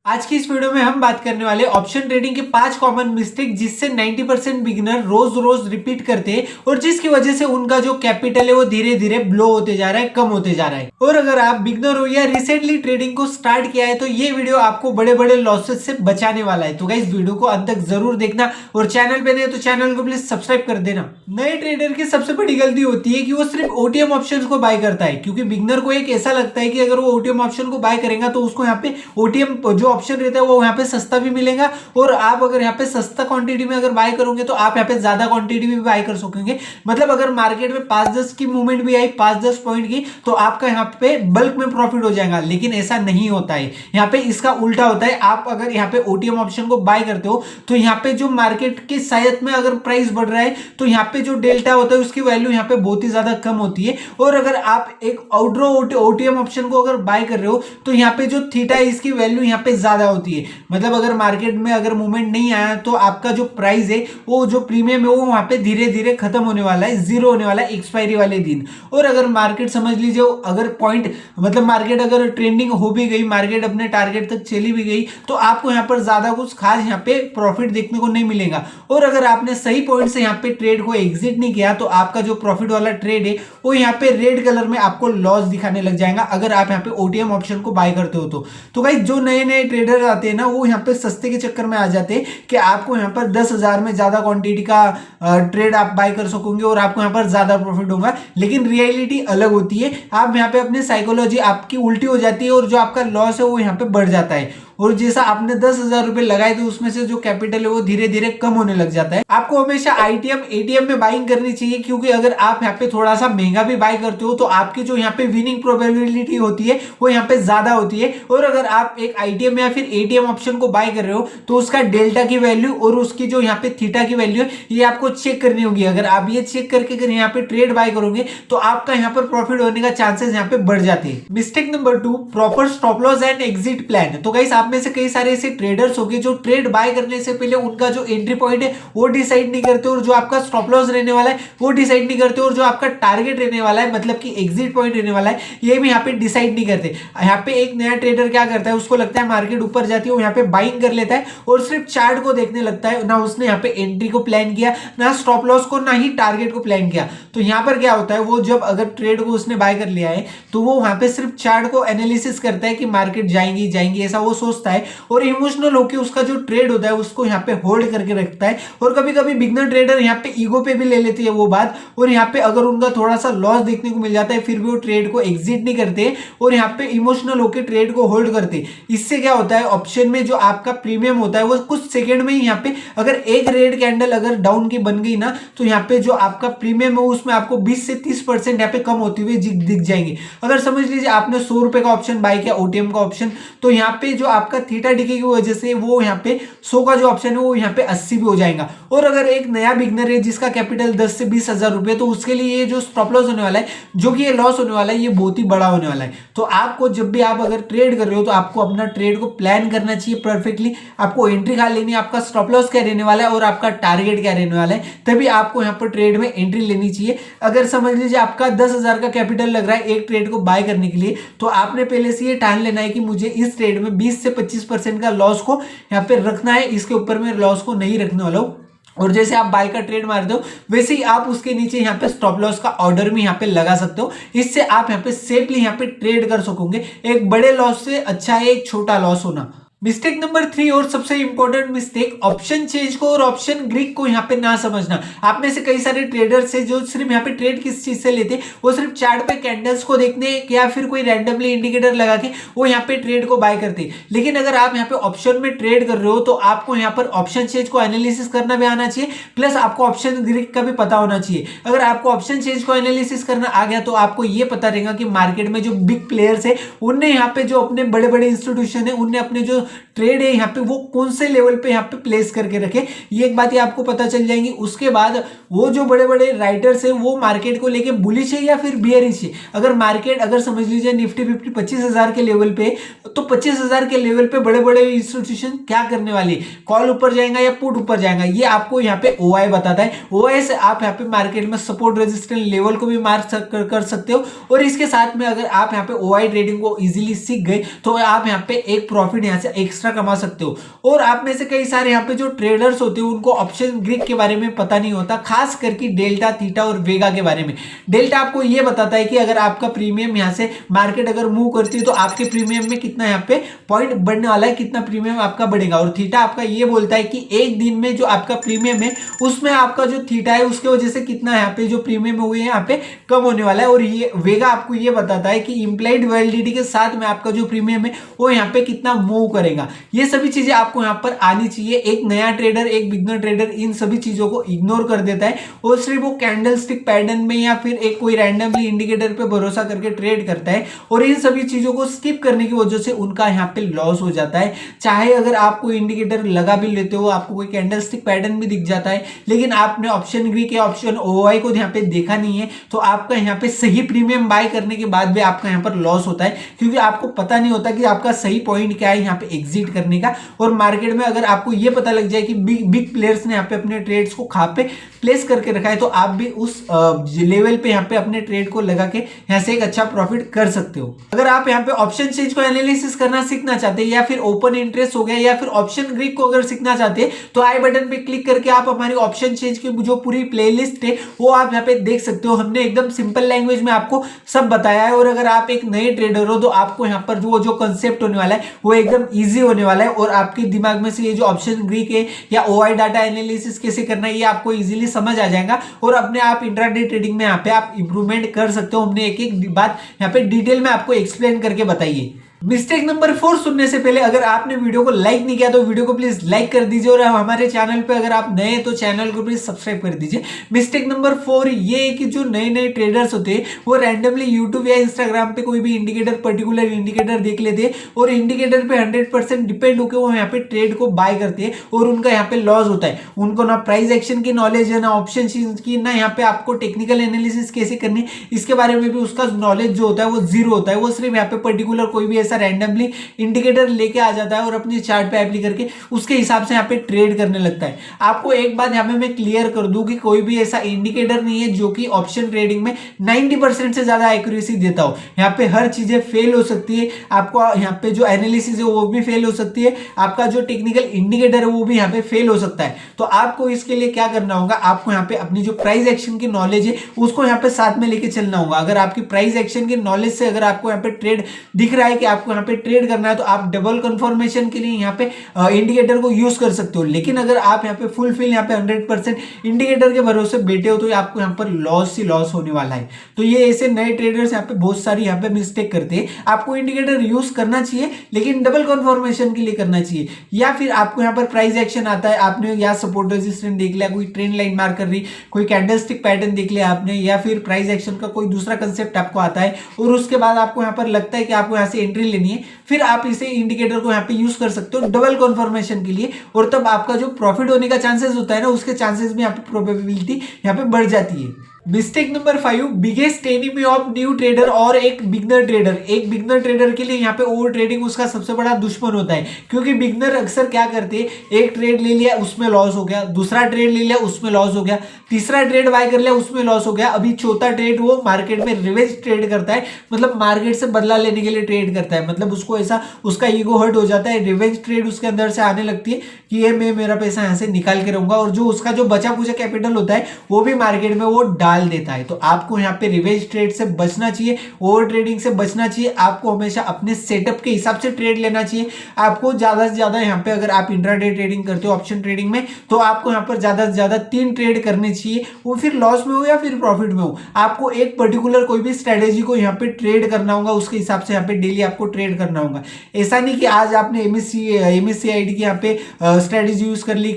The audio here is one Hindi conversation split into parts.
आज की इस वीडियो में हम बात करने वाले ऑप्शन ट्रेडिंग के 5 कॉमन मिस्टेक जिससे 90% बिगिनर रोज रोज रिपीट करते हैं और जिसकी वजह से उनका जो कैपिटल है वो धीरे धीरे ब्लो होते जा रहा है, कम होते जा रहा है। और अगर आप बिगिनर हो या रिसेंटली ट्रेडिंग को स्टार्ट किया है तो ये वीडियो आपको बड़े बड़े लॉसेस से बचाने वाला है। तो गाइस वीडियो को अंत तक जरूर देखना और चैनल पे नए तो चैनल को प्लीज सब्सक्राइब कर देना। नए ट्रेडर की सबसे बड़ी गलती होती है कि वो सिर्फ ओटीएम ऑप्शन को बाय करता है, क्योंकि बिगिनर को एक ऐसा लगता है कि अगर वो ओटीएम ऑप्शन को बाय करेगा तो उसको यहाँ पे ओटीएम जो ऑप्शन रहता है वो यहाँ पे सस्ता भी मिलेगा और आप अगर यहाँ पे सस्ता क्वांटिटी में अगर बाय करोगे तो आप यहाँ पे ज्यादा क्वांटिटी में भी बाय कर सकोगे। मतलब अगर मार्केट में 5-10 की मूवमेंट भी आई 5-10 पॉइंट की तो आपका यहाँ पे बल्क में प्रॉफिट हो जाएगा, लेकिन ऐसा नहीं होता है। यहाँ पे इसका उल्टा होता है। आप अगर यहाँ पे ओटीएम ऑप्शन को बाय करते हो तो यहाँ पे जो मार्केट के शायद में अगर प्राइस बढ़ रहा है तो यहाँ पे जो डेल्टा होता है उसकी वैल्यू यहाँ पे बहुत ही ज्यादा कम होती है। और अगर आप एक आउटरो ओटीएम ऑप्शन को अगर बाय कर रहे हो तो यहाँ पे जो थीटा है इसकी वैल्यू यहाँ पे ज्यादा होती है। मतलब अगर मार्केट में अगर मूवमेंट नहीं आया तो आपका जो प्राइस है वो जो प्रीमियम है वो वहां पे धीरे धीरे खत्म होने वाला है, जीरो होने वाला है एक्सपायरी वाले दिन। और अगर मार्केट समझ लीजिए अगर पॉइंट मतलब मार्केट अगर ट्रेंडिंग हो भी गई, मार्केट अपने टारगेट तक चली भी गई तो आपको यहाँ पर ज्यादा कुछ खास यहाँ पे प्रॉफिट देखने को नहीं मिलेगा। और अगर आपने सही पॉइंट से यहाँ पे ट्रेड को एग्जिट नहीं किया तो आपका जो प्रॉफिट वाला ट्रेड है वो यहाँ पे रेड कलर में आपको लॉस दिखाने लग जाएगा अगर आप यहाँ पे ओटीएम ऑप्शन को बाय करते हो तो गाइस जो नए नए ट्रेडर आते हैं ना वो यहाँ पे सस्ते के चक्कर में आ जाते हैं कि आपको यहाँ पर 10,000 में ज्यादा क्वांटिटी का ट्रेड आप बाय कर सकोगे और आपको यहाँ पर ज्यादा प्रॉफिट होगा, लेकिन रियलिटी अलग होती है। आप यहाँ पे अपनी साइकोलॉजी आपकी उल्टी हो जाती है और जो आपका लॉस है वो यहाँ पे बढ़ जाता है। और जैसा आपने 10,000 रुपए लगाए थे उसमें से जो कैपिटल है वो धीरे धीरे कम होने लग जाता है। आपको हमेशा आईटीएम एटीएम में बाइंग करनी चाहिए, क्योंकि अगर आप यहाँ पे थोड़ा सा महंगा भी बाय करते हो तो आपकी जो यहाँ पे विनिंग प्रोबेबिलिटी होती है वो यहाँ पे ज्यादा होती है। और अगर आप एक आईटीएम या फिर एटीएम ऑप्शन को बाय कर रहे हो तो उसका डेल्टा की वैल्यू और उसकी जो यहाँ पे थीटा की वैल्यू है ये आपको चेक करनी होगी। अगर आप ये चेक करके अगर यहाँ पे ट्रेड बाय करोगे तो आपका यहाँ पर प्रॉफिट होने का चांसेस यहाँ पे बढ़ जाते हैं। Mistake number 2, proper stop loss and exit plan. तो गाइस आप में से कई सारे ऐसे ट्रेडर्स होंगे जो ट्रेड बाय करने से पहले उनका जो एंट्री पॉइंट है वो डिसाइड नहीं करते और जो आपका स्टॉप लॉस रहने वाला है वो डिसाइड नहीं करते और जो आपका टारगेट रहने वाला है मतलब कि एग्जिट पॉइंट रहने वाला है ये भी यहाँ पे डिसाइड नहीं करते। यहाँ पे एक नया ट्रेडर क्या करता है, उसको लगता है मार्केट ऊपर जाती है वो यहाँ पे बाइंग कर लेता है और सिर्फ चार्ट को देखने लगता है, ना उसने यहाँ पे एंट्री को प्लान किया, ना स्टॉप लॉस को, ना ही टारगेट को प्लान किया। तो यहाँ पर क्या होता है, वो जब अगर ट्रेड को उसने बाय कर लिया है तो वो वहां पे सिर्फ चार्ट को एनालिसिस करता है कि मार्केट जाएंगी जाएंगी ऐसा वो सोचता है और इमोशनल होकर उसका जो ट्रेड होता है उसको यहाँ पे होल्ड करके रखता है। और कभी कभी बिगनर ट्रेडर यहाँ पे ईगो पे भी ले लेती है वो बात और यहाँ पे अगर उनका थोड़ा सा लॉस देखने को मिल जाता है फिर भी वो ट्रेड को एग्जिट नहीं करते और यहाँ पे इमोशनल होकर ट्रेड को होल्ड करते। इससे क्या होता है, ऑप्शन में जो आपका प्रीमियम होता है वो कुछ सेकंड में ही यहाँ पे अगर एक रेड कैंडल अगर डाउन की बन गई ना तो यहाँ पे जो आपका प्रीमियम है उसमें आपको 20 से 30% यहाँ पे कम होती हुई दिख जाएंगे। अगर समझ लीजिए आपने 100 रुपए का ऑप्शन बाय किया ओटीएम का ऑप्शन, तो यहाँ पे जो आपका थीटा डिके की वजह से वो यहाँ पे 100 का जो ऑप्शन है वो यहाँ पे 80 भी हो जाएगा। और अगर एक नया बिगनर है जिसका कैपिटल 10 से 20,000 रुपए, तो उसके लिए ये जो स्टॉप लॉस होने वाला है, जो कि ये लॉस होने वाला है, ये बहुत ही बड़ा होने वाला है। तो आपको जब भी आप अगर ट्रेड कर रहे हो तो आपको अपना ट्रेड को प्लान करना चाहिए परफेक्टली। आपको एंट्री कहाँ लेनी है, आपका स्टॉप लॉस क्या रहने वाला है और आपका टारगेट क्या रहने वाला है, तभी आपको यहाँ पर ट्रेड में एंट्री लेनी चाहिए। अगर समझ लीजिए आपका 10,000 का कैपिटल लग रहा है एक ट्रेड को बाय करने के लिए, तो आपने पहले से ये ठान लेना है कि मुझे इस ट्रेड में 20 से 25% का लॉस को यहाँ पे रखना है, इसके ऊपर मैं लॉस को नहीं रखने वाला हूँ। और जैसे आप बाय का ट्रेड मारते हो वैसे ही आप उसके नीचे यहाँ पे स्टॉप लॉस का ऑर्डर भी यहाँ पे लगा सकते हो। इससे आप यहाँ पे सेफली यहाँ पे ट्रेड कर सकोगे। एक बड़े लॉस से अच्छा है एक छोटा लॉस होना। मिस्टेक नंबर 3 और सबसे इंपॉर्टेंट मिस्टेक, ऑप्शन चेंज को और ऑप्शन ग्रीक को यहाँ पे ना समझना। आप में से कई सारे ट्रेडर्स है जो सिर्फ यहाँ पे ट्रेड किस चीज से लेते, वो सिर्फ चार्ट पे कैंडल्स को देखने या फिर कोई रैंडमली इंडिकेटर लगा के वो यहाँ पे ट्रेड को बाय करते। लेकिन अगर आप यहाँ पे ऑप्शन में ट्रेड कर रहे हो तो आपको यहाँ पर ऑप्शन चेंज को एनालिसिस करना भी आना चाहिए, प्लस आपको ऑप्शन ग्रीक का भी पता होना चाहिए। अगर आपको ऑप्शन चेंज को एनालिसिस करना आ गया तो आपको ये पता रहेगा कि मार्केट में जो बिग प्लेयर्स है उनने यहाँ पे जो अपने बड़े बड़े इंस्टीट्यूशन है उनने अपने जो ट्रेड है यहाँ पे वो कौन से लेवल पे यहाँ पे प्लेस करके रखे, ये एक बात ही आपको पता चल जाएंगी। उसके बाद वो जो बड़े बड़े राइटर्स है वो मार्केट को लेके बुलिश है या फिर बियरिश है। अगर मार्केट अगर समझ लीजिए निफ्टी 50 25,000 के लेवल पे, तो 25,000 के लेवल पे बड़े बड़े इंस्टीट्यूशन क्या करने वाले, कॉल ऊपर जाएगा या पुट ऊपर जाएगा, ये आपको यहाँ पे ओआई बताता है। ओआई से आप यहाँ पे मार्केट में सपोर्ट रेजिस्टेंस लेवल को भी मार्क कर सकते हो। और इसके साथ में अगर आप यहाँ पे ओआई ट्रेडिंग को इजीली सीख गए तो आप यहाँ पे एक प्रॉफिट यहाँ से एक्स्ट्रा कमा सकते हो। और आप में से कई सारे यहाँ पे जो ट्रेडर्स होते हैं उनको ऑप्शन ग्रीक के बारे में पता नहीं होता, खास करके डेल्टा, थीटा और वेगा के बारे में। डेल्टा आपको ये बताता है कि अगर आपका प्रीमियम यहाँ से मार्केट अगर मूव करती है तो आपके प्रीमियम में कितना यहाँ पे पॉइंट बढ़ने वाला है, कितना प्रीमियम आपका बढ़ेगा। और थीटा आपका ये बोलता है कि एक दिन में जो आपका प्रीमियम है उसमें आपका जो थीटा है उसके वजह से कितना यहाँ पे जो प्रीमियम हुए हैं यहाँ पे कम होने वाला है। और ये वेगा आपको ये बताता है कि इंप्लाइड वैलिडिटी के साथ में आपका जो प्रीमियम है वो यहाँ पे कितना मूव करेगा। ये सभी चीजें आपको यहाँ पर आनी चाहिए। एक नया ट्रेडर, एक बिगनर ट्रेडर इन सभी चीजों को इग्नोर कर देता है और सिर्फ वो कैंडलस्टिक पैटर्न में या फिर एक कोई रैंडमली इंडिकेटर पे भरोसा करके ट्रेड करता है और इन सभी चीजों को स्किप करने की वजह से उनका यहाँ पे लॉस हो जाता है। चाहे अगर आप कोई इंडिकेटर लगा भी लेते हो, आपको कोई कैंडलस्टिक पैटर्न भी दिख जाता है, लेकिन आपने ऑप्शन ग्रीक या ऑप्शन ओआई को यहाँ पे देखा नहीं है तो आपका यहाँ पे सही प्रीमियम बाय करने के बाद भी आपका यहाँ पर लॉस होता है, क्योंकि आपको पता नहीं होता कि आपका सही पॉइंट क्या है यहाँ पे एग्जिट करने का। और मार्केट में अगर आपको ये पता लग जाए कि बिग प्लेयर्स ने यहाँ पे अपने ट्रेड्स को कहाँ पे प्लेस करके रखा है तो आप भी उस लेवल पे यहाँ पे अपने ट्रेड को लगा के यहाँ से एक अच्छा प्रॉफिट कर सकते हो। अगर आप यहाँ पे ऑप्शन चेंज को एनालिसिस करना सीखना चाहते हैं या फिर ओपन इंटरेस्ट हो गया या फिर ऑप्शन ग्रीक को अगर सीखना चाहते हैं तो आई बटन पे क्लिक करके आप हमारी ऑप्शन चेंज की जो पूरी प्लेलिस्ट है वो आप यहाँ पे देख सकते हो। हमने एकदम सिंपल लैंग्वेज में आपको सब बताया है। और अगर आप एक नए ट्रेडर हो तो आपको यहाँ पर जो कंसेप्ट होने वाला है वो एकदम ईजी होने वाला है और आपके दिमाग में से ये जो ऑप्शन ग्रीक है या ओआई डाटा एनालिसिस कैसे करना है ये आपको इजीली समझ आ जाएगा और अपने आप इंट्राडे ट्रेडिंग में यहाँ पे आप इंप्रूवमेंट कर सकते हो। हमने एक एक बात यहाँ पे डिटेल में आपको एक्सप्लेन करके बताइए। मिस्टेक नंबर 4 सुनने से पहले अगर आपने वीडियो को लाइक नहीं किया तो वीडियो को प्लीज लाइक कर दीजिए और हमारे चैनल पे अगर आप नए हैं तो चैनल को प्लीज सब्सक्राइब कर दीजिए। मिस्टेक नंबर 4 ये है कि जो नए नए ट्रेडर्स होते हैं वो रैंडमली यूट्यूब या इंस्टाग्राम पे कोई भी इंडिकेटर, पर्टिकुलर इंडिकेटर देख लेते हैं और इंडिकेटर पे 100% डिपेंड होकर वो यहाँ पे ट्रेड को बाय करते हैं और उनका यहाँ पे लॉस होता है। उनको ना प्राइस एक्शन की नॉलेज है, ना ऑप्शन की, ना यहाँ पे आपको टेक्निकल एनालिसिस कैसे करनी है इसके बारे में भी उसका नॉलेज जो होता है वो जीरो होता है। वो सिर्फ यहाँ पे पर्टिकुलर कोई भी रैंडमली इंडिकेटर लेके आ जाता है और अपने चार्ट पे एप्लाई करके उसके हिसाब से यहाँ पे ट्रेड करने लगता है। आपको एक बात यहाँ पे मैं क्लियर कर दूं कि कोई भी ऐसा इंडिकेटर नहीं है जो कि ऑप्शन ट्रेडिंग में 90% से ज्यादा एक्यूरेसी देता हो। यहाँ पे हर चीजें फेल हो सकती है। आपको यहाँ पे जो एनालिसिस है वो भी फेल हो सकती है, आपका जो टेक्निकल इंडिकेटर है वो भी यहाँ पे फेल हो सकता है। तो आपको इसके लिए क्या करना होगा, आपको यहाँ पे अपनी जो प्राइस एक्शन की नॉलेज है उसको यहाँ पे साथ में लेके चलना होगा। अगर आपकी प्राइस एक्शन की नॉलेज से अगर आपको यहाँ पे ट्रेड दिख रहा है कि आपको यहाँ पे ट्रेड करना है तो आप डबल कंफर्मेशन के लिए यहाँ पे इंडिकेटर को यूज कर सकते हो। लेकिन अगर आप यहाँ पे फुलफिल यहाँ पे 100% इंडिकेटर के भरोसे बैठे हो तो आपको यहाँ पर लॉस ही लॉस होने वाला है। तो ये ऐसे नए ट्रेडर्स यहाँ पे बहुत सारी यहाँ पे मिस्टेक करते हैं। आपको इंडिकेटर यूज करना चाहिए लेकिन डबल कंफर्मेशन के लिए करना चाहिए। या फिर आपको यहाँ पर प्राइस एक्शन आता है, आपने या सपोर्ट रेजिस्टेंस देख लिया, कोई ट्रेंड लाइन मार्क कर रही, कोई कैंडलस्टिक पैटर्न देख लिया आपने, या फिर प्राइस एक्शन का कोई दूसरा कंसेप्ट आपको आता है और उसके बाद आपको यहाँ पर लगता है कि आपको यहाँ से एंट्री लेनी है, फिर आप इसे इंडिकेटर को यहाँ पे यूज कर सकते हो डबल कंफर्मेशन के लिए। और तब आपका जो प्रॉफिट होने का चांसेस होता है ना उसके चांसेस भी यहाँ पे प्रोबेबिलिटी यहाँ पे बढ़ जाती है। Mistake number 5, biggest enemy of new trader और एक बिगनर ट्रेडर। एक बिगनर ट्रेडर के लिए यहाँ पे ओवर ट्रेडिंग उसका सबसे बड़ा दुश्मन होता है, क्योंकि बिगनर अक्सर क्या करते हैं, एक ट्रेड ले लिया उसमें लॉस हो गया, दूसरा ट्रेड ले लिया उसमें लॉस हो गया, तीसरा ट्रेड बाय कर लिया उसमें लॉस हो गया, अभी चौथा ट्रेड वो मार्केट में रिवेंज ट्रेड करता है, मतलब मार्केट से बदला लेने के लिए ट्रेड करता है। मतलब उसको ऐसा उसका ईगो हर्ट हो जाता है, रिवेंज ट्रेड उसके अंदर से आने लगती है कि ये मैं मेरा पैसा यहाँ से निकाल के रहूंगा और जो उसका जो बचा कुचा कैपिटल होता है वो भी मार्केट में वो डाल देता है। तो आपको यहाँ पे रिवेंज ट्रेड से बचना चाहिए, ओवर ट्रेडिंग से बचना चाहिए। आपको हमेशा अपने सेटअप के हिसाब से ट्रेड लेना चाहिए। आपको ज्यादा से ज्यादा यहाँ पे अगर आप इंट्राडे ट्रेडिंग करते हो ऑप्शन ट्रेडिंग में तो आपको यहाँ पर ज्यादा से ज्यादा 3 ट्रेड करने चाहिए, वो फिर लॉस में हो या फिर प्रॉफिट में हो। आपको एक पर्टिकुलर कोई भी स्ट्रेटेजी को यहाँ पे ट्रेड करना होगा, उसके हिसाब से यहाँ पे डेली आपको ट्रेड करना होगा। ऐसा नहीं कि आज आपने MSCI की यहाँ पे स्ट्रेटेजी यूज कर ली,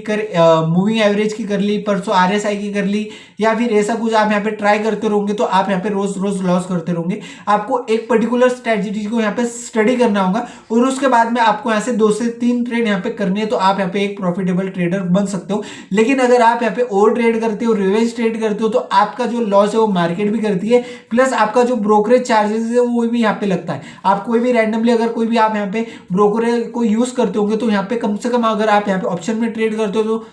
मूविंग एवरेज की कर ली, परसों RSI की कर ली, या फिर ऐसा कुछ आप यहाँ पे ट्राई करते रहोगे तो आप यहाँ पे रोज रोज लॉस करते रहोगे। आपको एक पर्टिकुलर स्ट्रेटेजी को यहाँ पे स्टडी करना होगा और उसके बाद में आपको यहाँ से 2 से 3 ट्रेड यहाँ पे करनी है तो आप यहाँ पे एक प्रॉफिटेबल ट्रेडर बन सकते हो। लेकिन अगर आप यहाँ पे ओवर ट्रेड करते हो, रिवेंज ट्रेड करते हो तो आपका जो लॉस है वो मार्केट भी करती है, प्लस आपका जो ब्रोकरेज चार्जेस है वो भी यहाँ पे लगता है। आप कोई भी रैंडमली अगर कोई भी आप यहाँ पे ब्रोकरेज को यूज करते होंगे तो यहाँ पे कम से कम अगर आप यहाँ पे ऑप्शन में ट्रेड करते हो तो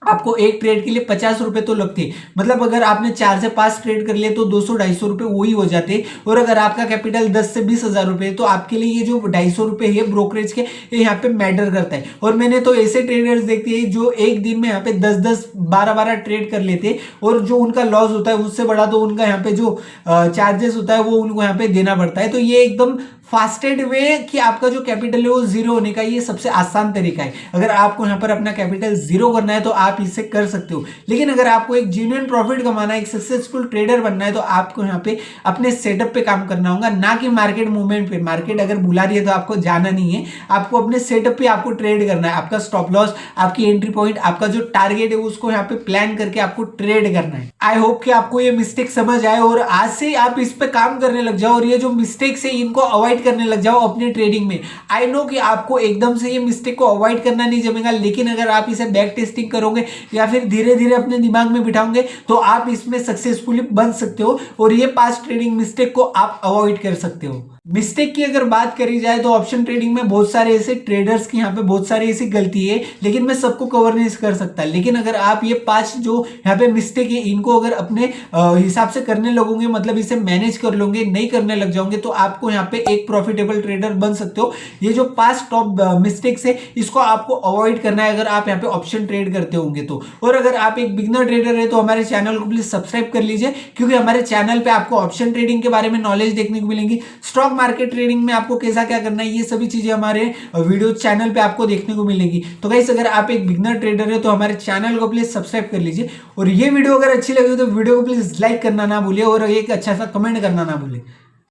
आपको एक ट्रेड के लिए 50 रुपए तो लगते, मतलब अगर आपने 4 से 5 ट्रेड कर लिए तो 200-250 रुपए वही हो जाते। और अगर आपका कैपिटल 10 से 20 हजार रुपए तो आपके लिए ये जो 250 रुपए है ब्रोकरेज के, ये यहाँ पे मैटर करता है। और मैंने तो ऐसे ट्रेडर्स देखते हैं जो एक दिन में यहाँ पे 10-10 12-12 ट्रेड कर लेते, और जो उनका लॉस होता है उससे बड़ा तो उनका यहाँ पे जो चार्जेस होता है वो उनको यहाँ पे देना पड़ता है। तो ये एकदम फास्टेड वे कि आपका जो कैपिटल है वो जीरो होने का ये सबसे आसान तरीका है। अगर आपको यहाँ पर अपना कैपिटल जीरो करना है तो आप इसे कर सकते हो, लेकिन अगर आपको एक जेन्युइन प्रॉफिट कमाना है, एक सक्सेसफुल ट्रेडर बनना है, तो आपको यहाँ पे अपने सेटअप पे काम करना होगा, ना कि मार्केट मूवमेंट पे। मार्केट अगर बुला रही है तो आपको जाना नहीं है, आपको अपने सेटअप पे आपको ट्रेड करना है। आपका स्टॉप लॉस, आपकी एंट्री पॉइंट, आपका जो टारगेट है उसको यहाँ पे प्लान करके आपको ट्रेड करना है। आई होप कि आपको ये मिस्टेक समझ आए और आज से आप इस पे काम करने लग जाओ और ये जो मिस्टेक्स है इनको अवॉइड करने लग जाओ अपने ट्रेडिंग में। आई नो कि आपको एकदम से ये मिस्टेक को अवॉइड करना नहीं जमेगा, लेकिन अगर आप इसे बैक टेस्टिंग करोगे या फिर धीरे धीरे अपने दिमाग में बिठाओगे तो आप इसमें सक्सेसफुली बन सकते हो और ये पास्ट ट्रेडिंग मिस्टेक को आप अवॉइड कर सकते हो। मिस्टेक की अगर बात करी जाए तो ऑप्शन ट्रेडिंग में बहुत सारे ऐसे ट्रेडर्स की यहाँ पे बहुत सारी ऐसी गलती है, लेकिन मैं सबको कवर नहीं कर सकता। लेकिन अगर आप ये 5 जो यहाँ पे मिस्टेक है इनको अगर अपने हिसाब से करने लगोगे, मतलब इसे मैनेज कर लोगे, नहीं करने लग जाओगे, तो आपको यहाँ पे एक प्रॉफिटेबल ट्रेडर बन सकते हो। ये जो 5 टॉप मिस्टेक्स है इसको आपको अवॉइड करना है अगर आप यहाँ पे ऑप्शन ट्रेड करते होंगे तो। और अगर आप एक बिगनर ट्रेडर है तो हमारे चैनल को प्लीज सब्सक्राइब कर लीजिए, क्योंकि हमारे चैनल पे आपको ऑप्शन ट्रेडिंग के बारे में नॉलेज देखने को मिलेंगी। स्टॉक मार्केट ट्रेडिंग में आपको कैसा क्या करना है ये सभी चीजें हमारे वीडियो चैनल पे आपको देखने को मिलेगी। तो गाइस अगर आप एक बिगनर ट्रेडर है तो हमारे चैनल को प्लीज सब्सक्राइब कर लीजिए, और ये वीडियो अगर अच्छी लगी तो वीडियो को प्लीज लाइक करना ना भूलिए और एक अच्छा सा कमेंट करना ना भूलिए।